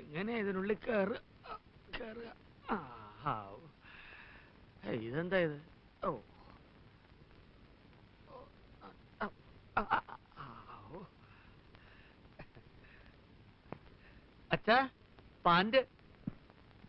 എങ്ങനെ ഇതിനുള്ളിൽ കയറുക? ഇതെന്താ ഇത്? ഓ അച്ഛാ, പാന്റ്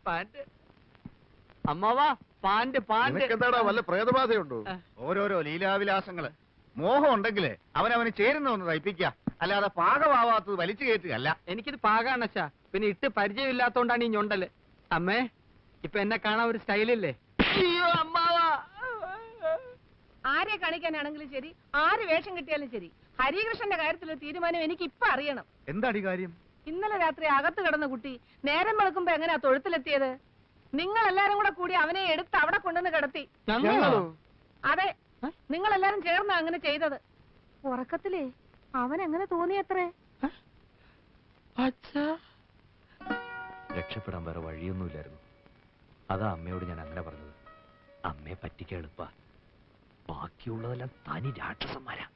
പാന്റ് അമ്മാവാ, പാന്റ് പാന്റ്. എന്താടാ വല്ല പ്രേതബാധയുണ്ടോ? ഓരോരോ ലീലാവിലാസങ്ങള്. മോഹം ഉണ്ടെങ്കിലേ അവനവന് ചേരുന്ന ഒന്ന് തയ്പ്പിക്ക, അല്ലാതെ പാകമാവാത്തത് വലിച്ചു കയറ്റുകയല്ല. എനിക്കിത് പാകാണ് അച്ഛാ, പിന്നെ ഇട്ട് പരിചയമില്ലാത്തോണ്ടാണ് ഈ ഞൊണ്ടല്. അമ്മേ, ഇപ്പൊ എന്നെ കാണാൻ ഒരു സ്റ്റൈലില്ലേ? അയ്യോ അമ്മാവാ. ആരെ കാണിക്കാനാണെങ്കിലും ശരി, ആര് വേഷം കിട്ടിയാലും ശരി, ഹരികൃഷ്ണന്റെ കാര്യത്തിലൊരു തീരുമാനം എനിക്ക് ഇപ്പൊ അറിയണം. എന്താടി കാര്യം? ഇന്നലെ രാത്രി അകത്ത് കിടന്ന കുട്ടി നേരം വെളുക്കുമ്പോ എങ്ങനെയാ തൊഴുത്തിലെത്തിയത്? നിങ്ങൾ എല്ലാരും കൂടെ കൂടി അവനെ എടുത്ത് അവിടെ കൊണ്ടുവന്ന് കിടത്തി. അതെ, നിങ്ങൾ എല്ലാരും ചേർന്ന് അങ്ങനെ ചെയ്തത്. ഉറക്കത്തിലേ അവൻ എങ്ങനെ തോന്നിയത്രേ? രക്ഷപ്പെടാൻ വേറെ വഴിയൊന്നുമില്ലായിരുന്നു. അതാ അമ്മയോട് ഞാൻ അങ്ങനെ പറഞ്ഞത്. അമ്മയെ പറ്റിക്കാൻ എളുപ്പ, ബാക്കിയുള്ളതെല്ലാം തനി രാക്ഷസന്മാരാ.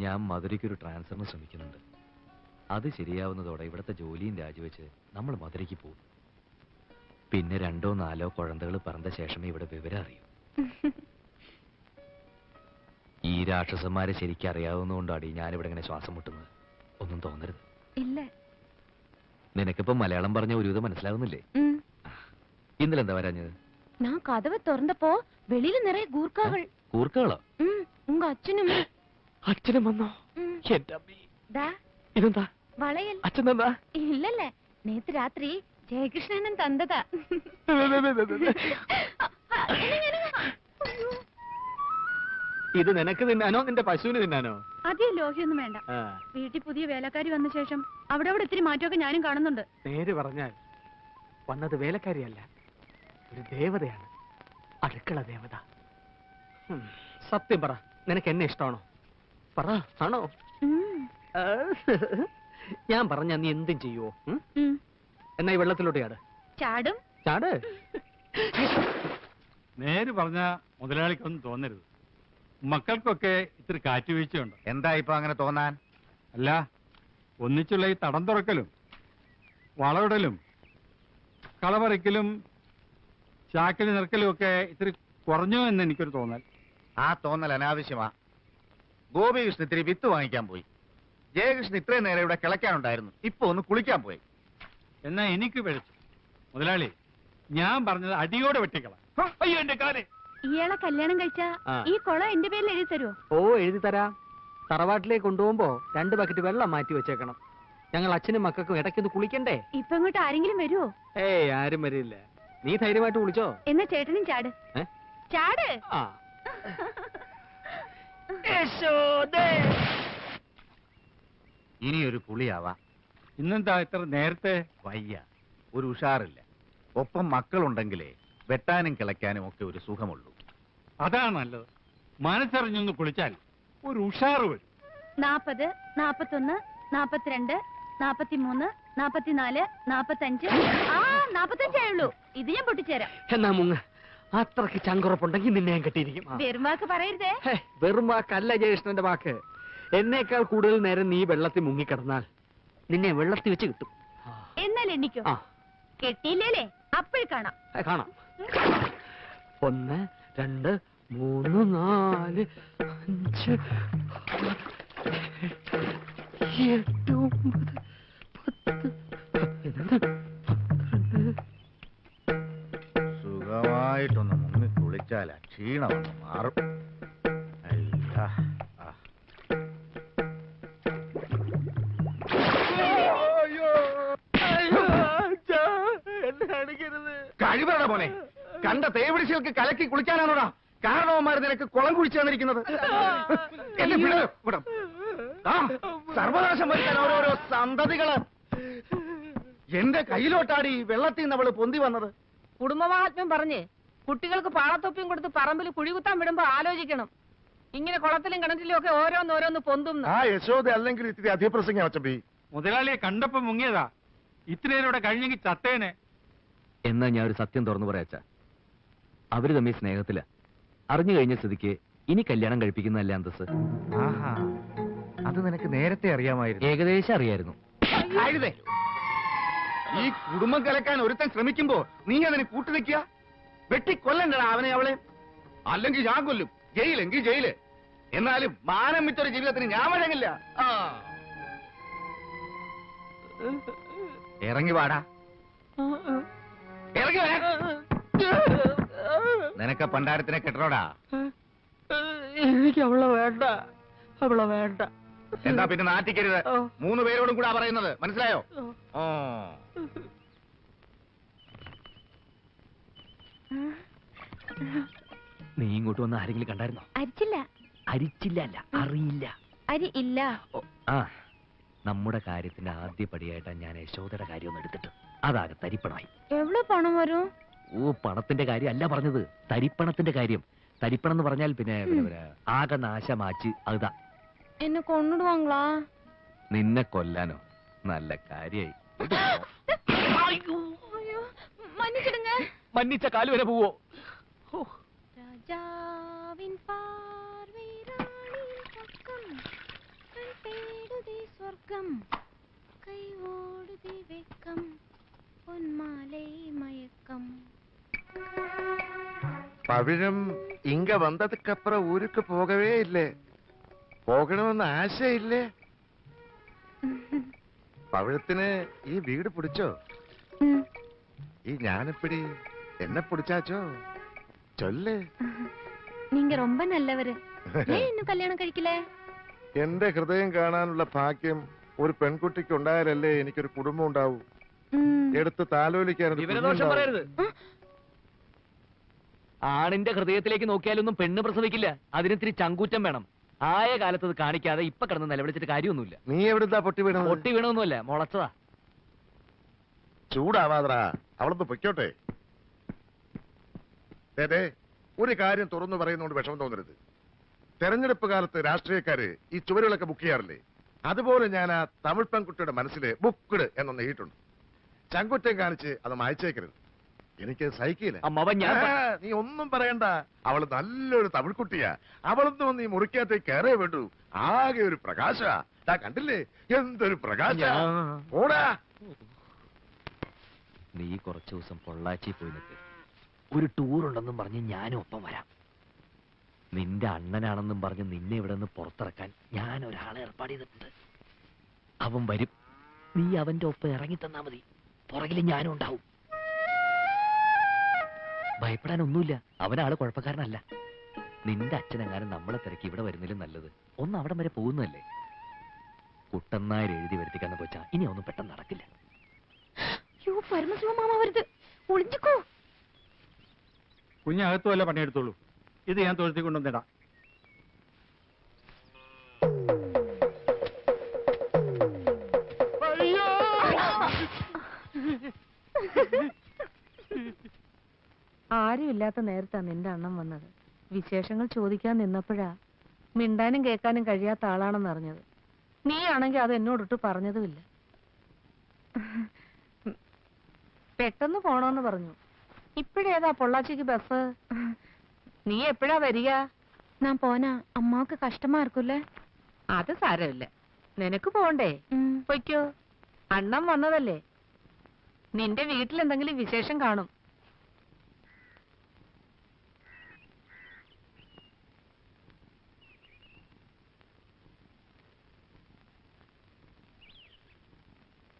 ഞാൻ മധുരയ്ക്കൊരു ട്രാൻസ്ഫറിന് ശ്രമിക്കുന്നുണ്ട്. അത് ശരിയാവുന്നതോടെ ഇവിടുത്തെ ജോലിയും രാജിവെച്ച് നമ്മൾ മധുരയ്ക്ക് പോകും. പിന്നെ 2 or 4 കുഴന്തകൾ പറഞ്ഞ ശേഷമേ ഇവിടെ വിവരം അറിയൂ. ഈ രാക്ഷസന്മാരെ ശരിക്കും അറിയാവുന്നതുകൊണ്ടാണ് ഞാനിവിടെ ഇങ്ങനെ ശ്വാസം മുട്ടുന്നത്. ഒന്നും തോന്നരുത്. ഇല്ല. നിനക്കിപ്പോ മലയാളം പറഞ്ഞ ഒരുവിധം മനസ്സിലാവുന്നില്ലേ? ഇന്നലെ എന്താ വരാഞ്ഞത്? ഞാൻ കഥവ് തുറന്നപ്പോ വെളിയിൽ നിറയെ ഗൂർക്കകൾ. കൂർക്കകളോ? ഉങ്ക അച്ഛനും അച്ഛനും വന്നോ? ഇതെന്താ വളയൽ? അച്ഛൻ തന്നാ? ഇല്ലല്ലേ, നേത്ത് രാത്രി ജയകൃഷ്ണനും തന്നതാ. ഇത് നിനക്ക് തിന്നാനോ നിന്റെ പശുവിന് തിന്നാനോ? അതേ ലോഹ്യൊന്നും വേണ്ട. വീട്ടിൽ പുതിയ വേലക്കാരി വന്ന ശേഷം അവിടെ ഇത്തിരി മാറ്റമൊക്കെ ഞാനും കാണുന്നുണ്ട്. നേര് പറഞ്ഞാൽ വന്നത് വേലക്കാരിയല്ല, ഒരു ദേവതയാണ്. അടുക്കള ദേവത. സത്യം പറ, നിനക്ക് എന്നെ ഇഷ്ടമാണോ? പറ, ആണോ? ഞാൻ പറഞ്ഞ നീ എന്തും ചെയ്യുവോ? എന്നാ ഈ വെള്ളത്തിലോട്ട് ചാട്. ചാടും. ചാട്. നേര് പറഞ്ഞ മുതലാളിക്കൊന്നും തോന്നരുത്. മക്കൾക്കൊക്കെ ഇത്തിരി കാറ്റുവീഴ്ചയുണ്ട്. എന്താ ഇപ്പൊ അങ്ങനെ തോന്നാൻ? അല്ല, ഒന്നിച്ചുള്ള ഈ തടം തുറക്കലും വളവിടലും കളപറിക്കലും ചാക്കിൽ നിറക്കലും ഒക്കെ ഇത്തിരി കുറഞ്ഞു എന്ന് എനിക്കൊരു തോന്നൽ. ആ തോന്നൽ അനാവശ്യമാ. ഗോപികൃഷ്ണൻ ഇത്തിരി വിത്ത് വാങ്ങിക്കാൻ പോയി. ജയകൃഷ്ണൻ ഇത്രയും നേരം ഇവിടെ കിളയ്ക്കാനുണ്ടായിരുന്നു, ഇപ്പൊ ഒന്ന് കുളിക്കാൻ പോയി. എന്നാ എനിക്ക് പിഴച്ചു. മുതലാളി, ഞാൻ പറഞ്ഞത് അടിയോടെ വെട്ടിക്കള. അയ്യോ എന്റെ കാല്. ഇയാളെ കല്യാണം കഴിച്ച ഈ കുളം എന്റെ പേരിൽ എഴുതി തരുമോ? ഓ, എഴുതി തരാം. തറവാട്ടിലേക്ക് കൊണ്ടുപോകുമ്പോ 2 ബക്കറ്റ് വെള്ളം മാറ്റി വെച്ചേക്കണം. ഞങ്ങൾ അച്ഛനും മക്കൾക്കും ഇടയ്ക്കൊന്ന് കുളിക്കണ്ടേ? ഇപ്പൊ ഇങ്ങോട്ട് ആരെങ്കിലും വരുമോ? ഏയ്, ആരും വരില്ല. നീ ധൈര്യമായിട്ട് കുളിച്ചോ. എന്നാ ചേട്ടനും ചാട്. ചാട്. ഇനിയൊരു കുളിയാവാ. ഇന്നെന്താ ഇത്ര നേരത്തെ? വയ്യ, ഒരു ഉഷാറില്ല. ഒപ്പം മക്കളുണ്ടെങ്കിലേ വെട്ടാനും കിളയ്ക്കാനും ഒക്കെ ഒരു സുഖമുള്ളൂ. അതാണ് നല്ലത്. മനസ്സറിഞ്ഞൊന്ന് കുളിച്ചാൽ ഒരു ഉഷാറ് വരും. 40, 41, 42, 43, 44, 45. 45 ആയുള്ളൂ. ഇത് ഞാൻ പൊട്ടിച്ചേരാം. എന്നാ മുങ്ങ. അത്രക്ക് ചങ്കുറപ്പുണ്ടെങ്കിൽ നിന്നെ ഞാൻ കെട്ടിയിരിക്കും. വെറും വാക്ക് പറയരുതേ. വെറും വാക്കല്ല ജയകൃഷ്ണന്റെ വാക്ക്. എന്നേക്കാൾ കൂടുതൽ നേരം നീ വെള്ളത്തിൽ മുങ്ങിക്കിടന്നാൽ നിന്നെ വെള്ളത്തിൽ വെച്ച് കിട്ടും. എന്നാൽ എണ്ണിക്കോ. കെട്ടിയില്ലേ? അപ്പോഴേ കാണാം. കാണാം. 1, 2, 3, 4, 5, 7, 8, 9, 10. സുഖമായിട്ടൊന്ന് മുങ്ങി കുളിച്ചാൽ ക്ഷീണമൊന്ന് മാറും. കഴിവറ മോനെ, കണ്ട തേവിടിശകൾക്ക് കലക്കി കുളിക്കാനാണോടാ കാരണവന്മാർ നിനക്ക് കുളം കുഴിച്ചു തന്നിരിക്കുന്നത്? സർവനാശം വരുത്താൻ ഓരോരോ സന്തതികള്. എന്റെ കയ്യിലോട്ടാടി വെള്ളത്തിൽ നിന്ന് അവള് പൊന്തി വന്നത്. കുടുംബമാഹാത്മ്യം പറഞ്ഞ് കുട്ടികൾക്ക് പാളത്തൊപ്പിയും കൊടുത്ത് പറമ്പിൽ കുഴികുത്താൻ വിടുമ്പോ ആലോചിക്കണം. ഇങ്ങനെ കുളത്തിലും കിണറ്റിലും ഒക്കെ ഓരോന്നോരോന്ന് പൊന്തും. ആ യശോദ അല്ലെങ്കിൽ ഇത്തിരി അധിപ്രസംഗം അച്ചമ്പി. മുതലാളിയെ കണ്ടപ്പോ മുങ്ങിയതാ. ഇത്രയേരോടെ കഴിഞ്ഞെങ്കിൽ ചത്തേനെ. എന്നാ ഞാൻ ഒരു സത്യം തുറന്നു പറയാച്ചാ, അവര് തമ്മിൽ സ്നേഹത്തില. അറിഞ്ഞു കഴിഞ്ഞ സ്ഥിതിക്ക് ഇനി കല്യാണം കഴിപ്പിക്കുന്നതല്ല അന്തസ്. അത് നിനക്ക് നേരത്തെ അറിയാമായിരുന്നു. ഏകദേശം അറിയായിരുന്നു. ആയിരുന്നേ. ഈ കുടുംബം കലക്കാൻ ഒരുത്തൻ ശ്രമിക്കുമ്പോ നീ അതിന് കൂട്ടു നിൽക്കുക. വെട്ടിക്കൊല്ലണ്ടടാ അവനെ അവളെ. അല്ലെങ്കിൽ ഞാൻ കൊല്ലും. ജയിലെങ്കിൽ ജയില്. എന്നാലും മാനം വിറ്റൊരു ജീവിതത്തിന് ഞാൻ വഴങ്ങില്ല. ഇറങ്ങി വാടാ. ഇറങ്ങി വരാ. നിനക്ക് പണ്ടാരത്തിനെ കെട്ടണോടാ. എനിക്ക് അവളെ വേണ്ട, അവളെ വേണ്ട. എന്താ പിന്നെ നാട്ടിക്കരുത്. 3 പേരോടും കൂടാ പറയുന്നത്, മനസ്സിലായോ? നീ ഇങ്ങോട്ട് വന്ന് ആരെങ്കിലും കണ്ടായിരുന്നോ? അരിച്ചില്ല. അരിച്ചില്ല അല്ല, അറിയില്ല. അരി ഇല്ല. ആ, നമ്മുടെ കാര്യത്തിന്റെ ആദ്യ പടിയായിട്ടാണ് ഞാൻ യശോദയുടെ കാര്യം ഒന്ന് എടുത്തിട്ട് അതാകെ തരിപ്പണമായി. എവിടെ പണം വരും? ഓ, പണത്തിന്റെ കാര്യം അല്ല പറഞ്ഞത്, തരിപ്പണത്തിന്റെ കാര്യം. തരിപ്പണം എന്ന് പറഞ്ഞാൽ പിന്നെ ആകെ നാശമാച്ച് അതാ. എന്നെ കൊണ്ടിടുവാങ്ങളാ? നിന്നെ കൊല്ലാനോ? നല്ല കാര്യായി. മன்னிச்சிடுங்க. മന്നിച്ച കാല് വരെ പോവോ? രാജാവിൻ പാർവൈ റാണിൻ പക്കം തേടുതി സ്വർഗം കൈ ഓടുതി വെക്കം പൊന്മാലൈ മയക്കം. പവിഴം ഇങ്ക വന്നതുക്കപ്പുറം ഊருக்கு പോകവേ ഇല്ലേ? പോകണമെന്ന് ആശയില്ലേ? പവിഴത്തിന് ഈ വീട് പിടിച്ചോ? ഈ ഞാനെപ്പടി എന്നെ പിടിച്ചാച്ചോ? ചൊല്ല്. நீங்க ரொம்ப நல்லவரு. ஏன் இன்னும் கல்யாணம் കഴിക്കില്ലേ? എന്റെ ഹൃദയം കാണാനുള്ള ഭാഗ്യം ഒരു പെൺകുട്ടിക്ക് ഉണ്ടായാലല്ലേ എനിക്കൊരു കുടുംബം ഉണ്ടാവൂ. എടുത്ത് താലോലിക്കാൻ. വിവരദോഷം പറയരുത്. ആണിന്റെ ഹൃദയത്തിലേക്ക് നോക്കിയാലൊന്നും പെണ്ണ് പ്രസവിക്കില്ല. അതിനിത്തിരി ചങ്കൂറ്റം വേണം. ആയ കാലത്ത് അത് കാണിക്കാതെ ഇപ്പൊ കിടന്ന് നിലവിളിച്ചിട്ട് കാര്യമൊന്നുമില്ല. നീ എവിടുന്നാ പൊട്ടി വീണത്? പൊട്ടി വീണൊന്നുമല്ല, മുളച്ചതാ. ചൂടാവാതറാ, അവളൊന്ന് പൊയ്ക്കോട്ടെ. അതെ, ഒരു കാര്യം തുറന്നു പറയുന്നോണ്ട് വിഷമം തോന്നരുത്. തെരഞ്ഞെടുപ്പ് കാലത്ത് രാഷ്ട്രീയക്കാര് ഈ ചുവരുകളൊക്കെ ബുക്ക് ചെയ്യാറില്ലേ? അതുപോലെ ഞാൻ ആ തമിഴ് പെൺകുട്ടിയുടെ മനസ്സില് ബുക്ക്ഡ് എന്നൊന്ന് എഴുതിയിട്ടുണ്ട്. ചങ്കുറ്റം കാണിച്ച് അത് മായച്ചേക്കരുത്. എനിക്ക് സഹിക്കില്ല. നീ ഒന്നും പറയണ്ട. അവള് നല്ലൊരു തമിഴ് കുട്ടിയാ. അവളൊന്നും നീ മുറിക്കകത്തേക്ക് കയറേ വേണ്ടു. ആകെ ഒരു പ്രകാശ. കണ്ടില്ലേ എന്തൊരു പ്രകാശ. ഓടാ. നീ കുറച്ചു ദിവസം പൊള്ളാച്ചി പോയി നിൽക്ക്. ഒരു ടൂർ ഉണ്ടെന്നും പറഞ്ഞ് ഞാനും ഒപ്പം വരാം. നിന്റെ അണ്ണനാണെന്നും പറഞ്ഞ് നിന്നെ ഇവിടെ നിന്ന് പുറത്തിറക്കാൻ ഞാൻ ഒരാളെ ഏർപ്പാട് ചെയ്തിട്ടുണ്ട്. അവൻ വരും. നീ അവന്റെ ഒപ്പം ഇറങ്ങി തന്നാ മതി. പുറകിൽ ഞാനും ഉണ്ടാവും. ഭയപ്പെടാനൊന്നുമില്ല. അവനാള് കുഴപ്പക്കാരനല്ല. നിന്റെ അച്ഛനെങ്ങാനും നമ്മളെ തിരക്കി ഇവിടെ വരുന്നതിലും നല്ലത് ഒന്ന് അവിടം വരെ പോകുന്നതല്ലേ. കുട്ടന്നായർ എഴുതി വരുത്തിക്കാന്ന് വെച്ചാ ഇനി ഒന്നും പെട്ടെന്ന് നടക്കില്ല. പരമശിവ മാമ വരുത്. ഒളിഞ്ഞിക്കോ. കുഞ്ഞകത്തു വല്ല പണിയെടുത്തോളൂ. ഇത് ഞാൻ തൊഴുത്തി കൊണ്ടുവന്നിടാം. ആരുമില്ലാത്ത നേരത്താ നിന്റെ അണ്ണം വന്നത്. വിശേഷങ്ങൾ ചോദിക്കാൻ നിന്നപ്പോഴാ മിണ്ടാനും കേൾക്കാനും കഴിയാത്ത ആളാണെന്ന് അറിഞ്ഞത്. നീ ആണെങ്കിൽ അത് എന്നോടിട്ട് പറഞ്ഞതുമില്ല. പെട്ടെന്ന് പോണോന്ന് പറഞ്ഞു. ഇപ്പഴേതാ പൊള്ളാച്ചിക്ക് ബസ്? നീ എപ്പോഴാ വരിക? ഞാൻ പോനാ അമ്മാക്ക് കഷ്ടമാ ഇരിക്കൂല്ലേ? അത് സാരമില്ല, നിനക്ക് പോണ്ടേ? പൊയ്ക്കോ. അണ്ണം വന്നതല്ലേ. നിന്റെ വീട്ടിൽ എന്തെങ്കിലും വിശേഷം കാണും.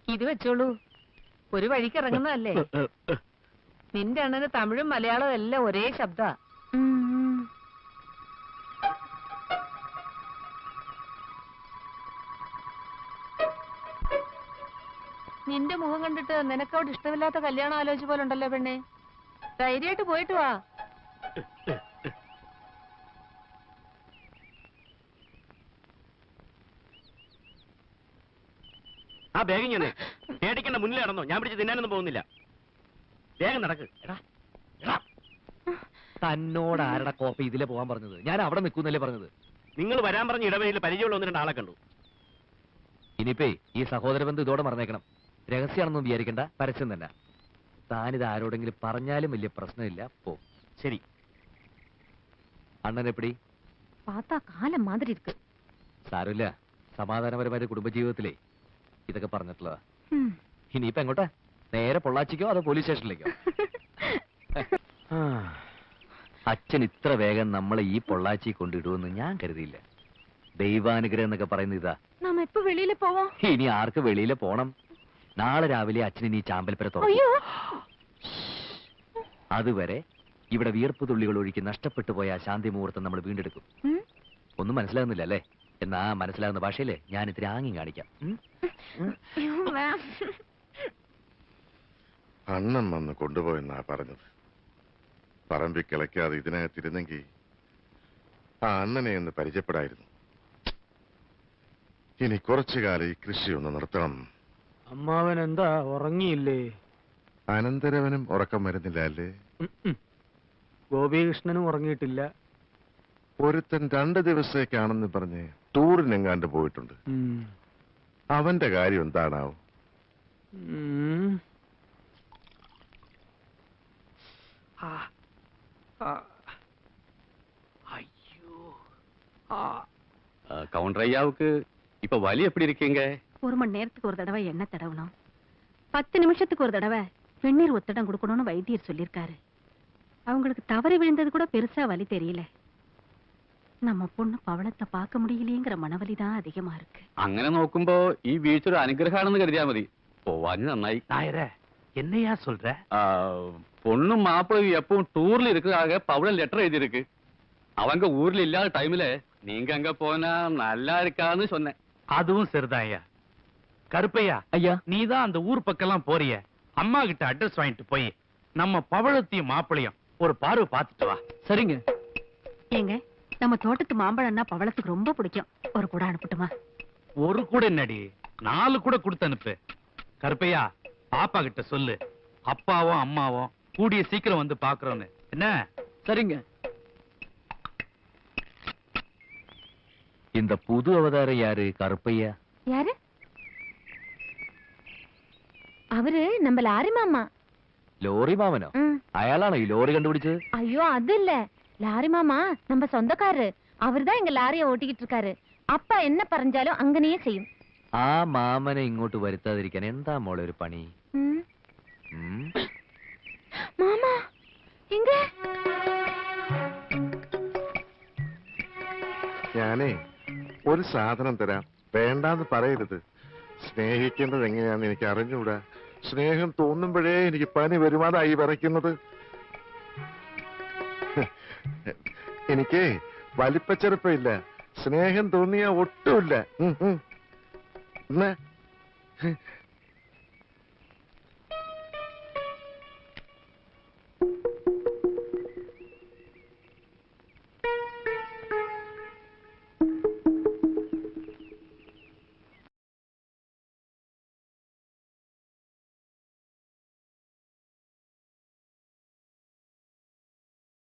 ഇത് വെച്ചോളൂ. ഒരു വഴിക്ക് ഇറങ്ങുന്നതല്ലേ. നിന്റെ അണ്ണന് തമിഴും മലയാളവും എല്ലാം ഒരേ ശബ്ദ. നിന്റെ മുഖം കണ്ടിട്ട് നിനക്കവിടെ ഇഷ്ടമില്ലാത്ത കല്യാണം ആലോചിച്ച പോലെ ഉണ്ടല്ലോ പെണ്ണെ. ധൈര്യമായിട്ട് പോയിട്ട് വാ. ആ ബാഗ് ഞാൻ പേടിക്കേണ്ട മുന്നിൽ നടന്നോ. ഞാൻ പിടിച്ച് തിന്നാനൊന്നും പോകുന്നില്ല. വേഗം നടക്ക്. തന്നോട് ആരുടെ കോപ്പ ഇതിലെ പോകാൻ പറഞ്ഞത്? ഞാൻ അവിടെ നിൽക്കുന്നല്ലേ പറഞ്ഞത്. നിങ്ങൾ വരാൻ പറഞ്ഞ ഇടവഴിയിൽ പരിചയമുള്ള 1-2 ആളെ കണ്ടു. ഇനിയിപ്പേ ഈ സഹോദര ബന്ധം ഇതോടെ മറന്നേക്കണം. രഹസ്യമാണെന്നും വിചാരിക്കണ്ട, പരസ്യം തന്നെ. താനിത് ആരോടെങ്കിലും പറഞ്ഞാലും വലിയ പ്രശ്നമില്ല. പോ. ശരി. അണ്ണൻ എപ്പടി? പാത്താ കാലം മാതിരി ഇരിക്ക്. സാരമില്ല, സമാധാനപരമായ കുടുംബജീവിതത്തിലേ ഇതൊക്കെ പറഞ്ഞിട്ടുള്ളതാ. ഉം. ഇനിയിപ്പോ എങ്ങോട്ടാ? നേരെ പൊള്ളാച്ചിക്കോ അതോ പോലീസ് സ്റ്റേഷനിലേക്കോ? ആ, അച്ഛൻ ഇത്ര വേഗം നമ്മളെ ഈ പൊള്ളാച്ചി കൊണ്ടിടുമെന്ന് ഞാൻ കരുതിയില്ല. ദൈവാനുഗ്രഹം എന്നൊക്കെ പറയുന്നത് ഇതാ. നാം എപ്പോ വെളിയിൽ പോവാം? ഇനി ആർക്ക് വെളിയിൽ പോണം? നാളെ രാവിലെ അച്ഛൻ ഈ ചാമ്പൽപ്പര തുറക്കും. അയ്യോ, അതുവരെ ഇവിടെ വിയർപ്പ് തുള്ളികൾ ഒഴുക്കി നഷ്ടപ്പെട്ടു പോയ ആ ശാന്തി മുഹൂർത്തം നമ്മൾ വീണ്ടെടുക്കും. ഉം. ഒന്നും മനസ്സിലാകുന്നില്ല അല്ലേ? എന്നാ മനസ്സിലാകുന്ന ഭാഷയില് ഞാൻ ഇത്തിരി ആംഗ്യം കാണിക്കാം. അയ്യോ, മാം. അണ്ണൻ വന്ന് കൊണ്ടുപോയെന്നാ പറഞ്ഞത്. പറമ്പിൽ കിളയ്ക്കാതെ ഇതിനകത്തിരുന്നെങ്കിൽ ആ അണ്ണനെ ഒന്ന് പരിചയപ്പെടായിരുന്നു. ഇനി കുറച്ചു കാലം ഈ കൃഷി ഒന്ന് നിർത്തണം. അമ്മാവൻ എന്താ ഉറങ്ങിയില്ലേ? അനന്തരവനും ഉറക്കം വരുന്നില്ല അല്ലേ? ഗോപികൃഷ്ണനും ഉറങ്ങിയിട്ടില്ല. ഒരുത്തൻ 2 ദിവസത്തേക്കാണെന്ന് പറഞ്ഞ് ടൂറിനെങ്ങാണ്ട് പോയിട്ടുണ്ട്. അവന്റെ കാര്യം എന്താണാവും? கவுண்டர் ஐயாவுக்கு இப்ப வலி எப்படி இருக்கீங்க? 1 மணி நேரத்துக்கு ஒரு தடவை எண்ணெய் தடவணும், 10 நிமிஷத்துக்கு ஒரு தடவை வெந்நீர் ஒத்தடம் கொடுக்கணும்னு வைத்தியர் சொல்லியிருக்காரு. அவங்களுக்கு தவறி விழுந்தது கூட பெருசா வலி தெரியல. நம்ம பொண்ணு பவளத்தை பார்க்க முடியலையேங்கிற மனவலி தான் அதிகமா இருக்கு. അങ്ങനെ നോക്കുമ്പോ ഈ വീഴ്ച ഒരു അനുഗ്രഹമാണെന്ന് കരുതിയാ മതി. പോവാഞ്ഞ് നന്നായി. நாயர என்னையா சொல்ற? பொண்ணும் மாப்பிள்ளையும் எப்பவும் டூர்ல இருக்கிறதாக பவுல லெட்டர் எழுதியிருக்கு. அவங்க ஊர்ல இல்லாத டைம்ல நீங்க அங்க போனா நல்லா இருக்கான்னு சொன்னேன். அதுவும் சரிதான் ஐயா. கருப்பையா, ஐயா, நீதான் அந்த ஊர் பக்கம்லாம் போறிய, அம்மா கிட்ட அட்ரஸ் வாங்கிட்டு போய் நம்ம பவளத்தையும் மாப்பிளையும் ஒரு பார்வை பார்த்துட்டு வா. சரிங்க. ஏங்க, நம்ம தோட்டத்து மாம்பழம்னா பவளத்துக்கு ரொம்ப பிடிக்கும். ஒரு கூட அனுப்பட்டுமா? ஒரு கூட என்னடி, 4 கூட கொடுத்து அனுப்பு. கருப்பையா, பாப்பா கிட்ட சொல்லு, அப்பாவும் அம்மாவும் கூடிய சீக்கிரம் வந்து பாக்குறோன்னு. என்ன? சரிங்க. இந்த புது அவதாரம் யாரு? கருப்பையா யாரு? அவரு நம்ம லாரி மாமா. ലോറി മാമനോ? അയാളാണോ ഈ ലോറി കണ്ടുപിടിച്ചത്? ஐயோ, அது இல்ல. லாரி மாமா நம்ம சொந்தக்காரரு. அவர்தான் எங்க லாரிய ஓட்டிக்கிட்டு இருக்காரு. அப்பா என்ன പറഞ്ഞാലും അങ്ങനെയേ ചെയ്യും. ആ മാമനെ ഇങ്ങോട്ട് വരുത്താതിരിക്കാൻ എന്താ മോളെ ഒരു പണി? மாமா எங்க? ഞാനേ ഒരു സാധനം തരാം, വേണ്ടാന്ന് പറയരുത്. സ്നേഹിക്കേണ്ടത് എങ്ങനെയാന്ന് എനിക്ക് അറിഞ്ഞൂടാ. സ്നേഹം തോന്നുമ്പോഴേ എനിക്ക് പനി വരുമാനായി വിറയ്ക്കുന്നത്. എനിക്ക് വലിപ്പച്ചെറുപ്പമില്ല, സ്നേഹം തോന്നിയ ഒട്ടുമില്ല.